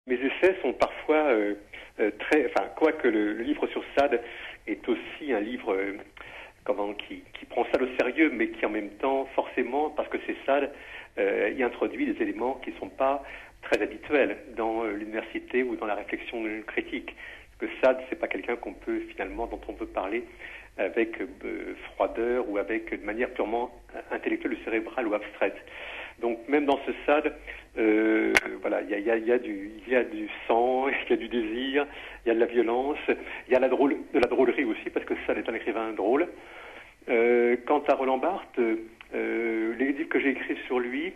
Mes essais sont parfois quoique le livre sur Sade est aussi un livre qui prend Sade au sérieux, mais qui en même temps, forcément, parce que c'est Sade, y introduit des éléments qui ne sont pas très habituels dans l'université ou dans la réflexion critique. Parce que Sade, c'est pas quelqu'un dont on peut parler avec froideur ou avec de manière purement intellectuelle ou cérébrale ou abstraite. Donc même dans ce Sade, il y a du sang, il y a du désir, il y a de la violence, il y a de la drôlerie aussi, parce que Sade est un écrivain drôle. Quant à Roland Barthes, les livres que j'ai écrits sur lui,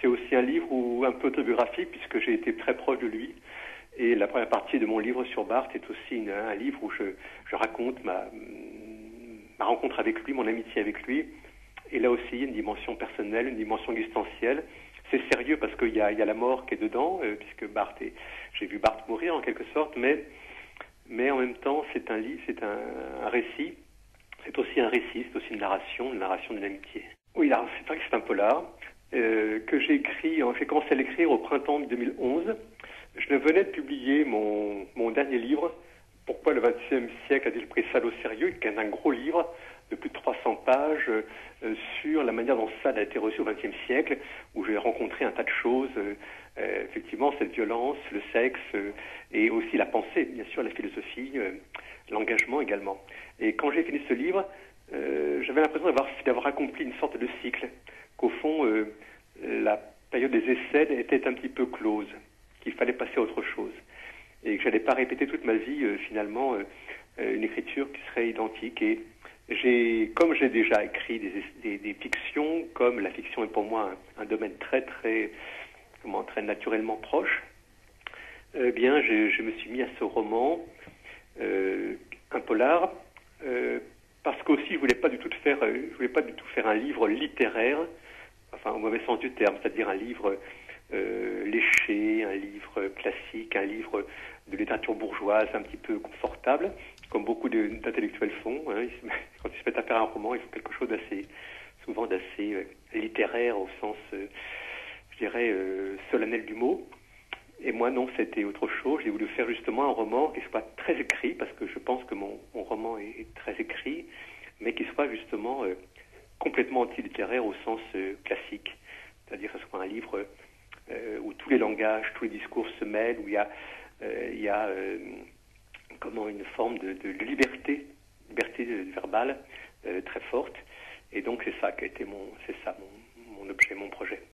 c'est aussi un livre un peu autobiographique, puisque j'ai été très proche de lui. Et la première partie de mon livre sur Barthes est aussi un livre où je raconte ma rencontre avec lui, mon amitié avec lui. Et là aussi, il y a une dimension personnelle, une dimension existentielle. C'est sérieux parce qu'il y a la mort qui est dedans, puisque j'ai vu Barthes mourir en quelque sorte, mais en même temps, c'est un livre, c'est un récit. C'est aussi un récit, c'est aussi une narration d'une amitié. Oui, là, c'est vrai que c'est un polar que j'ai commencé à l'écrire au printemps 2011. Je venais de publier mon dernier livre, Pourquoi le XXe siècle a-t-il pris Sade au sérieux, qui est un gros livre de plus de 300 pages sur la manière dont Sade a été reçu au XXe siècle, où j'ai rencontré un tas de choses, effectivement cette violence, le sexe, et aussi la pensée, bien sûr, la philosophie, l'engagement également. Et quand j'ai fini ce livre, j'avais l'impression d'avoir accompli une sorte de cycle, qu'au fond, la période des essais était un petit peu close, qu'il fallait passer à autre chose, et que j'allais pas répéter toute ma vie, finalement, une écriture qui serait identique. Et comme j'ai déjà écrit des fictions, comme la fiction est pour moi un domaine très naturellement proche, bien, je me suis mis à ce roman, un polar, parce qu'aussi je voulais pas du tout faire un livre littéraire, enfin au mauvais sens du terme, c'est-à-dire un livre léché, un livre classique, un livre de littérature bourgeoise un petit peu confortable, comme beaucoup d'intellectuels font. Hein. Quand ils se mettent à faire un roman, ils font quelque chose souvent d'assez littéraire au sens, je dirais, solennel du mot. Et moi, non, c'était autre chose. J'ai voulu faire justement un roman qui soit très écrit, parce que je pense que mon roman est très écrit, mais qui soit justement complètement antilittéraire au sens classique. C'est-à-dire que ce soit un livre où tous les langages, tous les discours se mêlent, où il y a une forme de liberté verbale très forte. Et donc c'est ça qui a été mon objet, mon projet.